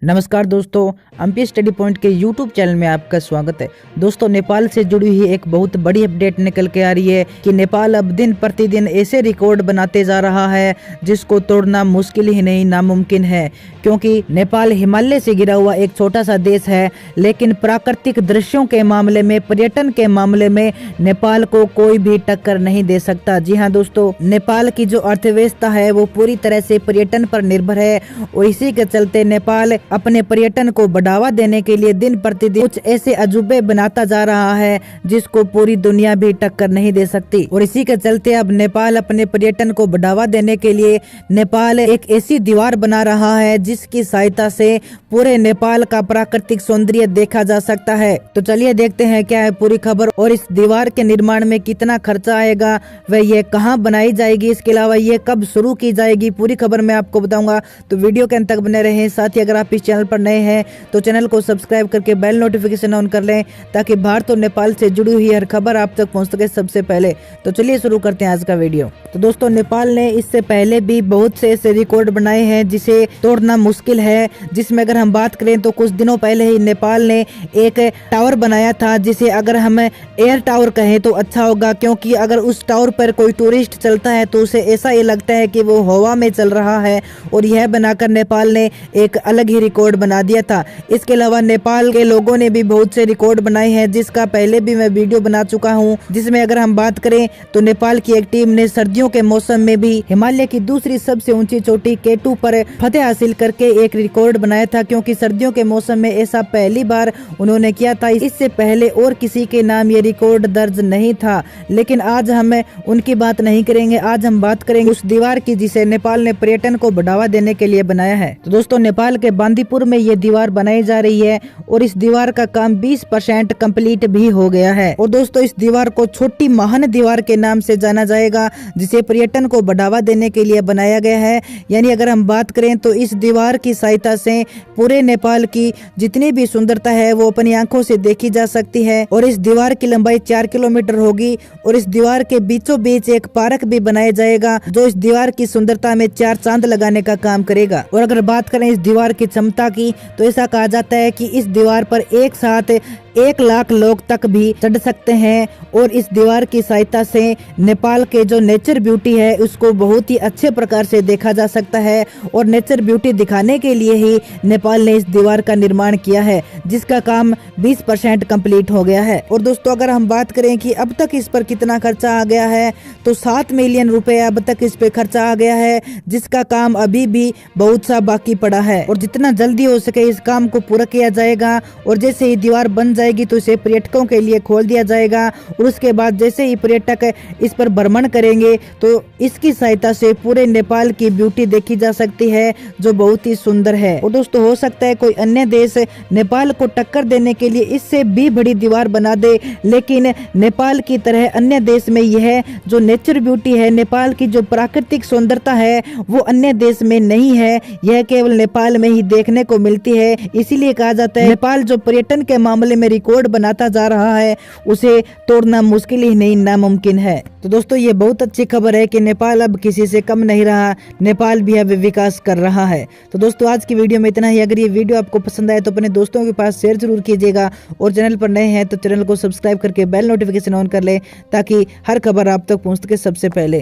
नमस्कार दोस्तों, MP study point के यूट्यूब चैनल में आपका स्वागत है। दोस्तों, नेपाल से जुड़ी हुई एक बहुत बड़ी अपडेट निकल के आ रही है कि नेपाल अब दिन प्रतिदिन ऐसे रिकॉर्ड बनाते जा रहा है जिसको तोड़ना मुश्किल ही नहीं नामुमकिन है, क्योंकि नेपाल हिमालय से घिरा हुआ एक छोटा सा देश है, लेकिन प्राकृतिक दृश्यों के मामले में, पर्यटन के मामले में नेपाल को कोई भी टक्कर नहीं दे सकता। जी हाँ दोस्तों, नेपाल की जो अर्थव्यवस्था है वो पूरी तरह से पर्यटन पर निर्भर है और इसी के चलते नेपाल अपने पर्यटन को बढ़ावा देने के लिए दिन प्रतिदिन कुछ ऐसे अजूबे बनाता जा रहा है जिसको पूरी दुनिया भी टक्कर नहीं दे सकती। और इसी के चलते अब नेपाल अपने पर्यटन को बढ़ावा देने के लिए नेपाल एक ऐसी दीवार बना रहा है जिसकी सहायता से पूरे नेपाल का प्राकृतिक सौंदर्य देखा जा सकता है। तो चलिए देखते हैं क्या है पूरी खबर और इस दीवार के निर्माण में कितना खर्चा आएगा, वह ये कहाँ बनाई जाएगी, इसके अलावा ये कब शुरू की जाएगी, पूरी खबर मैं आपको बताऊंगा। तो वीडियो के अंत तक बने रहें। साथ ही अगर आप इस चैनल पर नए हैं तो चैनल को सब्सक्राइब करके बेल नोटिफिकेशन ऑन कर लें ताकि भारत और नेपाल से जुड़ी हुई हर खबर आप तक पहुंच सके सबसे पहले। तो चलिए शुरू करते हैं आज का वीडियो। तो दोस्तों, नेपाल ने इससे पहले भी बहुत से ऐसे रिकॉर्ड बनाए हैं जिसे तोड़ना मुश्किल है, जिसमें अगर हम बात करें तो कुछ दिनों पहले ही नेपाल ने एक टावर बनाया था जिसे अगर हम एयर टावर कहें तो अच्छा होगा, क्योंकि अगर उस टावर पर कोई टूरिस्ट चलता है तो उसे ऐसा ही लगता है कि वो हवा में चल रहा है। और यह बनाकर नेपाल ने एक अलग ही रिकॉर्ड बना दिया था। इसके अलावा नेपाल के लोगों ने भी बहुत से रिकॉर्ड बनाए हैं जिसका पहले भी मैं वीडियो बना चुका हूं, जिसमें अगर हम बात करें तो नेपाल की एक टीम ने सर्दियों के मौसम में भी हिमालय की दूसरी सबसे ऊंची चोटी K2 पर फतेह हासिल करके एक रिकॉर्ड बनाया था, क्योंकि सर्दियों के मौसम में ऐसा पहली बार उन्होंने किया था। इससे पहले और किसी के नाम ये रिकॉर्ड दर्ज नहीं था। लेकिन आज हम उनकी बात नहीं करेंगे, आज हम बात करेंगे उस दीवार की जिसे नेपाल ने पर्यटन को बढ़ावा देने के लिए बनाया है। तो दोस्तों, नेपाल के बांदीपुर में ये दीवार बनाई जा रही है और इस दीवार का काम 20% कंप्लीट भी हो गया है। और दोस्तों, इस दीवार को छोटी महान दीवार के नाम से जाना जाएगा, जिसे पर्यटन को बढ़ावा देने के लिए बनाया गया है। यानी अगर हम बात करें तो इस दीवार की सहायता से पूरे नेपाल की जितनी भी सुंदरता है वो अपनी आंखों से देखी जा सकती है। और इस दीवार की लंबाई 4 किलोमीटर होगी और इस दीवार के बीचों बीच एक पार्क भी बनाया जाएगा जो इस दीवार की सुंदरता में 4 चांद लगाने का काम करेगा। और अगर बात करें इस दीवार की क्षमता की तो ऐसा कहा जाता है कि इस दीवार पर एक साथ 1 लाख लोग तक भी चढ़ सकते हैं। और इस दीवार की सहायता से नेपाल के जो नेचर ब्यूटी है उसको बहुत ही अच्छे प्रकार से देखा जा सकता है। और नेचर ब्यूटी दिखाने के लिए ही नेपाल ने इस दीवार का निर्माण किया है, जिसका काम 20% कंप्लीट हो गया है। और दोस्तों, अगर हम बात करें कि अब तक इस पर कितना खर्चा आ गया है तो 7 मिलियन रुपए अब तक इस पे खर्चा आ गया है, जिसका काम अभी भी बहुत सा बाकी पड़ा है। और जितना जल्दी हो सके इस काम को पूरा किया जाएगा। और जैसे ही दीवार बन जाएगी तो इसे पर्यटकों के लिए खोल दिया जाएगा। और उसके बाद जैसे ही पर्यटक इस पर भ्रमण करेंगे तो इसकी सहायता से पूरे नेपाल की ब्यूटी देखी जा सकती है जो बहुत ही सुंदर है। और दोस्तों, हो सकता है कोई अन्य देश नेपाल को टक्कर देने के लिए इससे भी बड़ी दीवार बना दे, लेकिन नेपाल की तरह अन्य देश में यह जो नेचर ब्यूटी है, नेपाल की जो प्राकृतिक सुंदरता है वो अन्य देश में नहीं है, यह केवल नेपाल में ही देखने को मिलती है। इसीलिए कहा जाता है नेपाल जो पर्यटन के मामले में रिकॉर्ड बनाता जा रहा है उसे तोड़ना मुश्किल ही नहीं नामुमकिन है। तो दोस्तों, ये बहुत अच्छी खबर है कि नेपाल अब किसी से कम नहीं रहा, नेपाल भी अब विकास कर रहा है। तो दोस्तों, आज की वीडियो में इतना ही। अगर ये वीडियो आपको पसंद आए तो अपने दोस्तों के पास शेयर जरूर कीजिएगा और चैनल पर नए हैं तो चैनल को सब्सक्राइब करके बेल नोटिफिकेशन ऑन कर ले ताकि हर खबर आप तक पहुंच सके सबसे पहले।